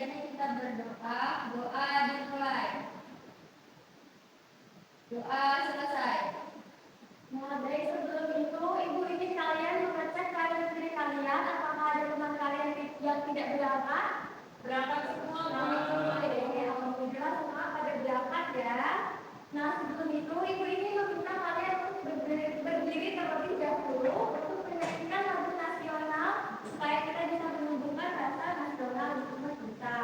sebaiknya kita berdoa. Doa dimulai. Doa selesai. Nah, dari sebelum itu, ibu ingin kalian mengecek karir diri kalian. Apakah ada teman kalian yang tidak berangkat? Berangkat semua. Alhamdulillah semua pada berangkat ya. Nah, sebelum itu, ibu ini meminta kalian untuk berdiri terlebih dahulu untuk menyanyikan lagu nasional supaya kita bisa menumbuhkan rasa nasional di rumah kita.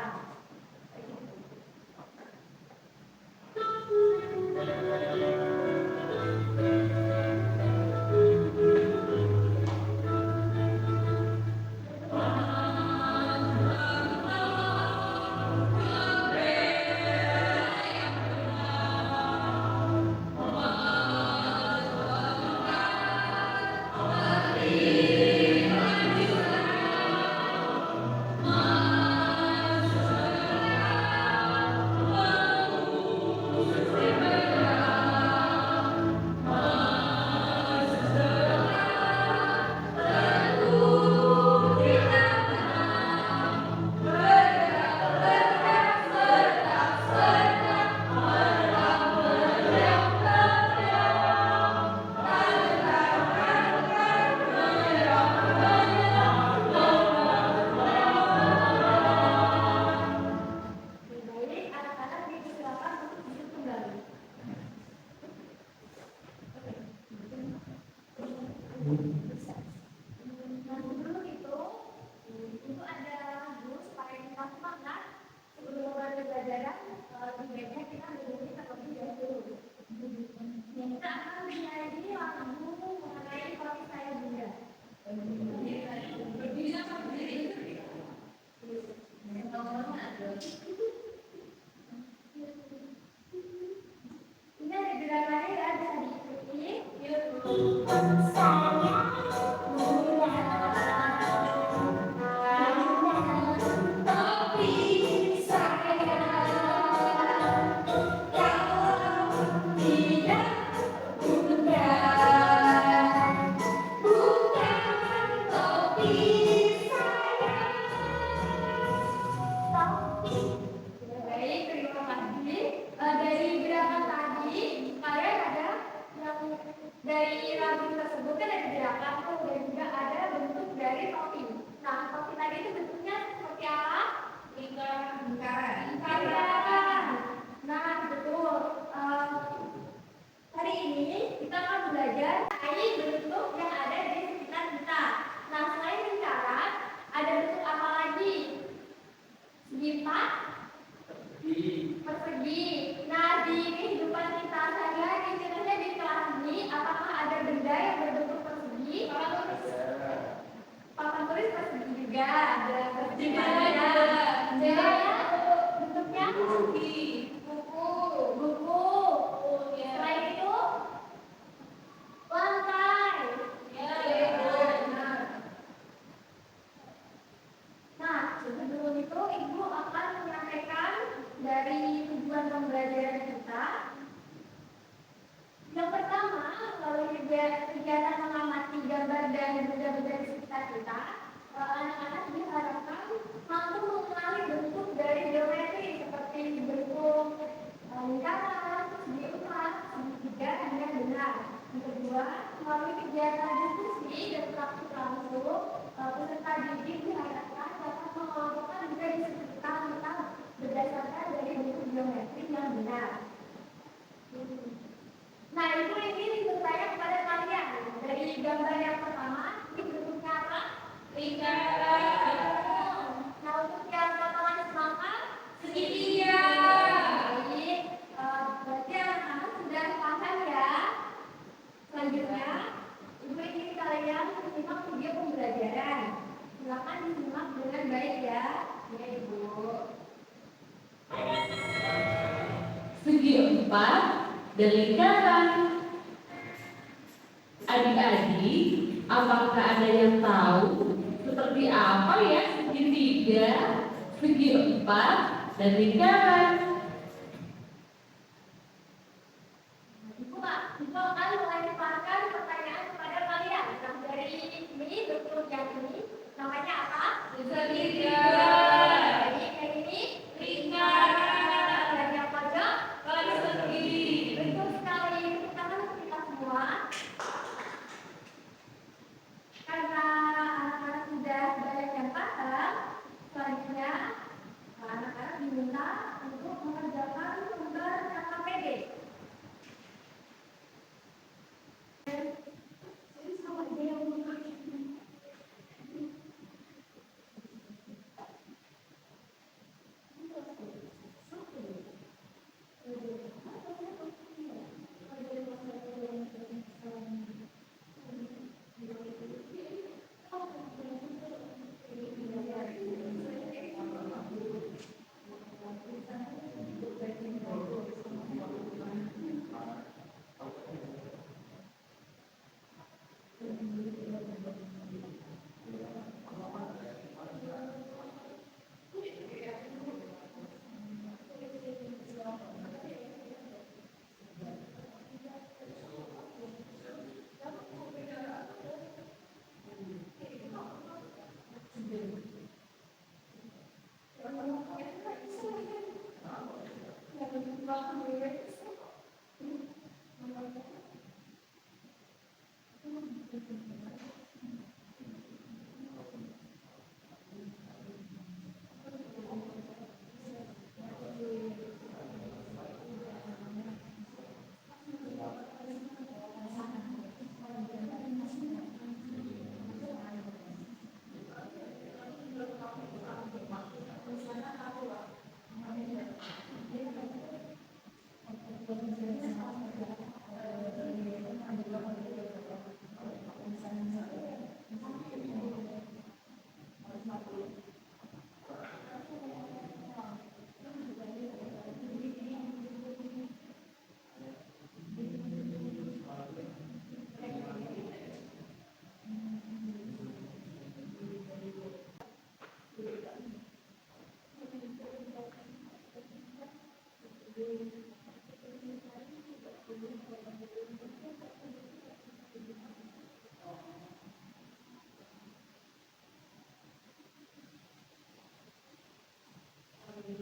Dari lagu tersebut kan ada gerakan tuh dan juga ada bentuk dari topi. Nah, topi tadi itu bentuknya seperti apa? Lingkaran. Nah, betul. Hari ini kita akan belajar mengenai bentuk yang ada di sekitar kita. Nah, selain lingkaran, ada bentuk apa lagi? Segi empat? Persegi. Nah, di kehidupan kita sehari-hari, contohnya di kelas ini, apakah ada benda yang berbentuk persegi? Papan tulis persegi juga. Ada persegi ada. Bentuknya persegi. Buku. Selain itu, lantai. Nah, sebelum itu Ibu akan menyampaikan dari tujuan pembelajaran kita. Yang pertama, melalui kegiatan mengamati gambar dan benda-benda di sekitar kita, anak-anak diharapkan mampu mengenali bentuk dari geometri seperti bentuk lingkaran, segi empat, segitiga, hingga benar. Yang kedua, melalui kegiatan diskusi dan praktik langsung, peserta didik diharapkan dapat mengelompokkan juga disebutkan tentang berdasarkan dari bentuk geometri yang benar. Nah, Ibu ini bertanya kepada kalian dari gambar yang pertama, ini bentuknya apa? Lingkaran. Nah, untuk yang potongan semangka, segitiga. Baik, berarti anak-anak sudah paham ya. Selanjutnya, Ibu ingin kalian menyimak video pembelajaran. Silakan disimak dengan baik ya. Ya, Ibu. Segi empat dan lingkaran. Adik-adik, apakah ada yang tahu seperti apa ya segitiga, segi empat, dan lingkaran? Ibu akan melemparkan pertanyaan kepada kalian. Nah, dari ini bentuk yang ini namanya apa? Segitiga. Jadi yang ini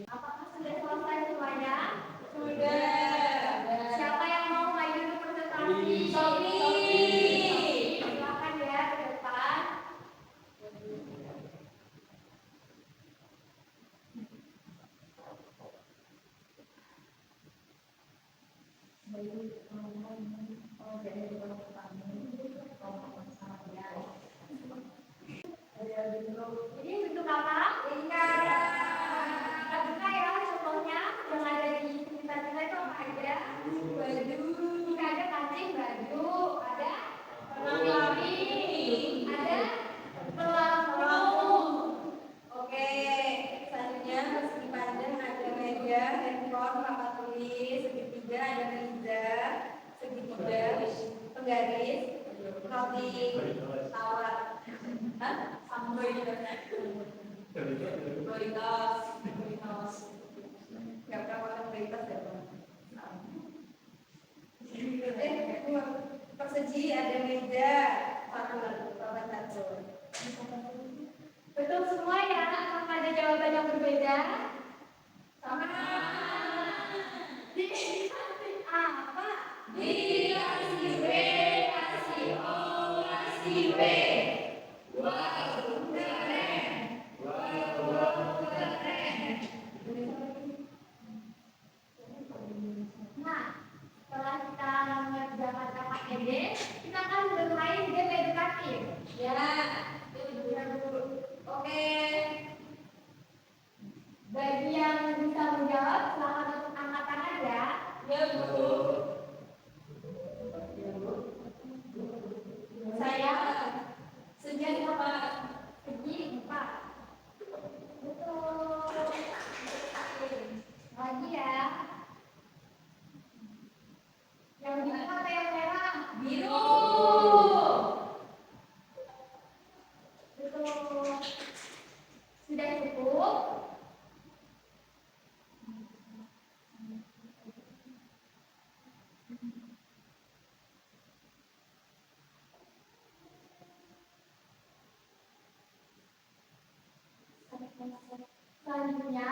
Apakah sudah selesai semuanya? Sudah. Siapa yang mau maju ke presentasi? Sobi. Silakan ya ke depan. Ini bentuk apa? Kita buka ya contohnya yang ada di sekitar kita itu apa aja? Baju. Ini ada kancing baju, ada warna-warni, ada pelampung. Oke, selanjutnya persegi panjang ada meja, handphone, papan tulis, segitiga ada meja, segitiga, penggaris, roti, tawar, samboy, Doritos, nggak pernah makan Doritos ya Bang? Persegi ada meja, papan catur. Betul semua ya, apakah ada jawaban yang berbeda? Sama. Dikasih apa? Dikasih W, kasih O, kasih W. Wow, keren. Wow, keren. Nah, setelah kita mengerjakan KKED, kita akan bermain game edukatif. Ya, itu dulu. Oke. Bagi yang bisa menjawab, silakan untuk angkat tangan ya. Ya, Bu. Saya segi apa? Segi 4. Betul. Lagi ya. Yang biru atau yang merah? Biru. Betul. Sudah cukup? Selanjutnya,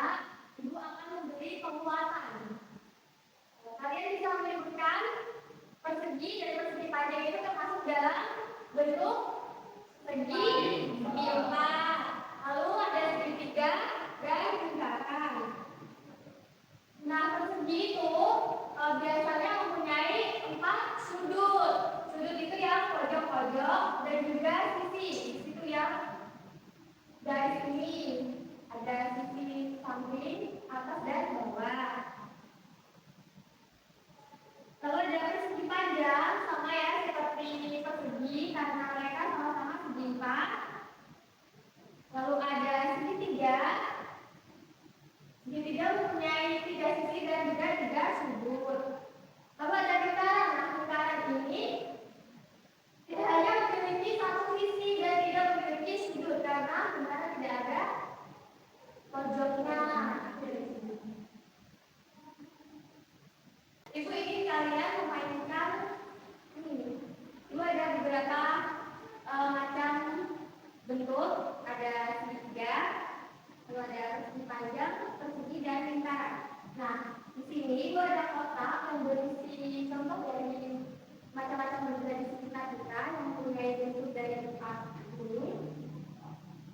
Ibu akan memberi penguatan. Kalian bisa menyebutkan persegi dari persegi panjang itu termasuk dalam bentuk segi, segi 4. Lalu ada segitiga dan lingkaran. Nah, persegi itu biasanya mempunyai 4 sudut. Sudut itu yang pojok-pojok dan juga sisi. Itu yang dari sini ada sisi samping, atas dan bawah. Lalu ada persegi panjang sama ya seperti persegi karena mereka sama-sama segi 4. Lalu ada segitiga. Segitiga mempunyai 3 sisi dan juga 3 sudut. Lalu ada lingkaran. Nah, lingkaran ini tidak hanya memiliki satu sisi dan tidak memiliki sudut karena lingkaran tidak ada pojoknya. Ibu ingin kalian memainkan ini. Ibu ada beberapa macam bentuk, ada segitiga, lalu ada persegi panjang, persegi dan lingkaran. Nah, di sini ibu ada kotak yang berisi contoh dari macam-macam bentuk dari sekitar kita yang mempunyai bentuk dari tempat ini.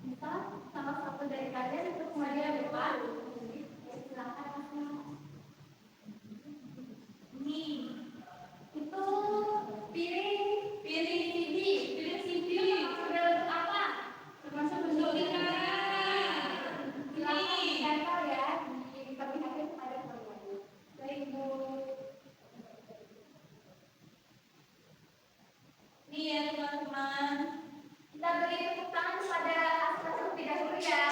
Bisa salah satu dari kalian untuk kembali depan. Silakan Mas. Ini itu piring CD. Piring CD termasuk bentuk apa? Termasuk bentuk lingkaran. Silakan ditempel ya, diperlihatkan kepada kalian. Baik Bu. Ini ya teman-teman. Kita beri tepuk tangan kepada Asma terlebih dahulu ya.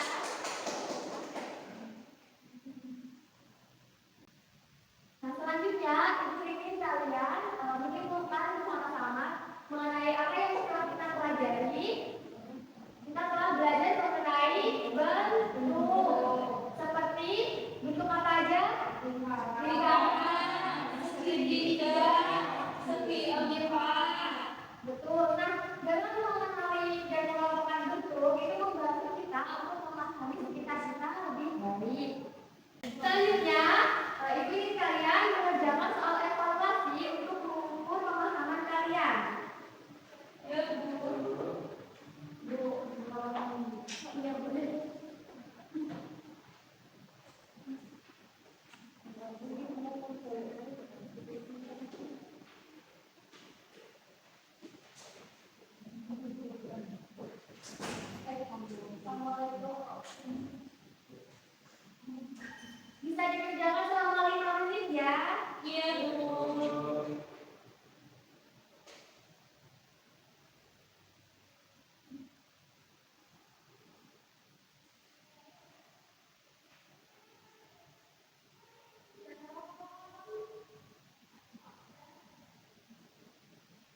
Iya, Bu.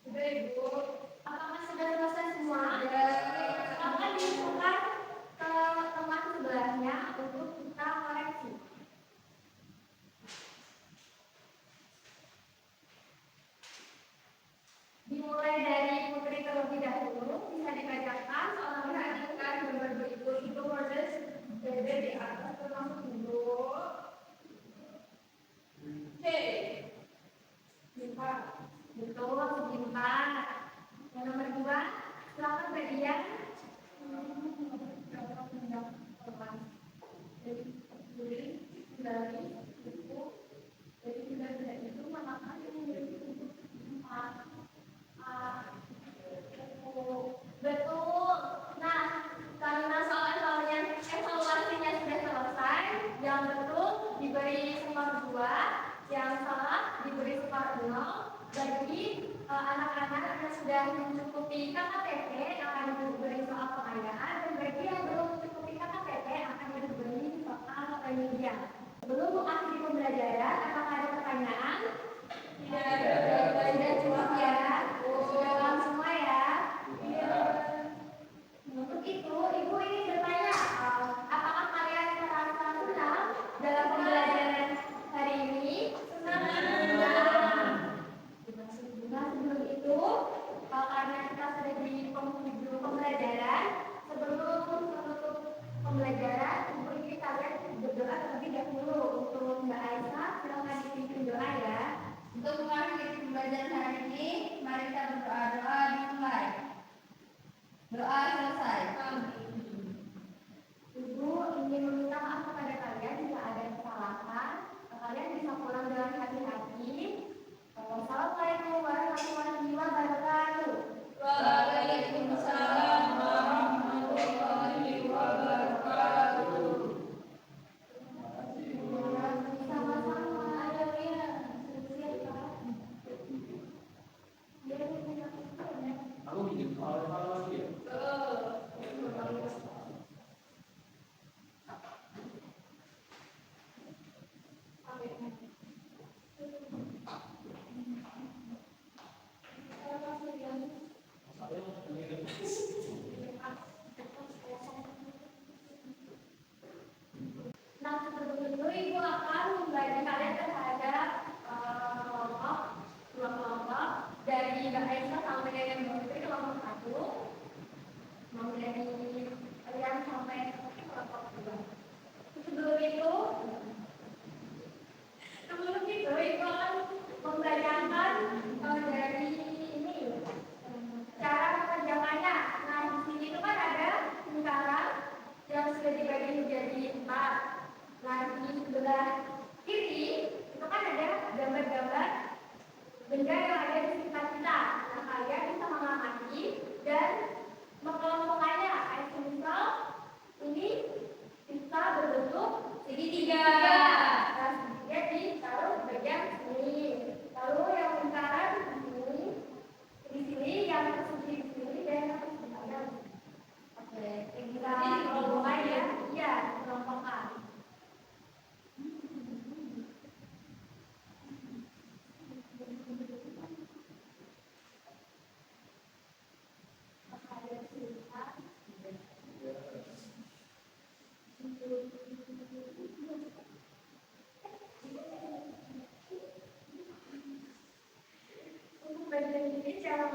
Sudah Ibu. Apakah sudah selesai semua? Sudah. Silakan dibuka ke teman sebelahnya untuk kita koreksi. Dimulai dari Putri terlebih dahulu, bisa dibacakan soal perhatikan gambar berikut itu proses berada di atas termasuk Ibu. C. Bintang. Betul, bintang. Yang nomor 2, silakan bagian. Dari itu, jadi tidak itu maka ini betul. Nah, karena soal-soalnya evaluasinya sudah selesai, yang betul diberi skor 2, yang salah diberi skor 0. Bagi anak-anak yang sudah mencukupi KKTP akan diberi soal pengayaan, dan bagi yang belum mencukupi KKTP akan diberi soal penelitian. Sebelum mengakhiri pembelajaran, apakah ada pertanyaan? Sudah cukup ya? Sudah paham semua ya? Untuk itu, Ibu ingin bertanya, apakah kalian merasa senang dalam pembelajaran hari ini? Senang. Nah, sebelum itu, karena kita sudah di penghujung pembelajaran, sebelum menutup pembelajaran, Ibu ingin kalian berdoa terlebih dahulu. Untuk Mbak Aisyah, silakan dipimpin doa ya. Untuk mengakhiri pembelajaran hari ini, mari kita berdoa dimulai. Doa selesai. Ibu ingin meminta maaf kepada kalian jika ada kesalahan. Kalian bisa pulang dengan hati-hati. Wassalamualaikum warahmatullahi wabarakatuh. Waalaikumsalam warahmatullahi wabarakatuh. Sama-sama. Aku bikin hal-hal lagi ya. Nah, sebelum itu Ibu akan membagi kalian terhadap kelompok, dua kelompok dari Mbak Aisyah sampai dengan Mbak Putri kelompok 1, dari kalian sampai kelompok 2. Sebelum itu Ibu akan membacakan dari ini cara mengerjakannya. Nah, di sini itu kan ada lingkaran yang sudah dibagi menjadi 4. Nah, di sebelah kiri itu kan ada gambar-gambar benda yang ada di sekitar kita. Nah, kalian bisa mengamati dan mengelompokkannya. Misal ini bisa berbentuk segitiga. Nah, segitiga ditaruh di bagian sini. Lalu yang lingkaran di sini, yang persegi di sini, dan yang persegi di sini. Oke, kita kelompokkan ya. Iya, kelompokkan. Untuk bagian ini cara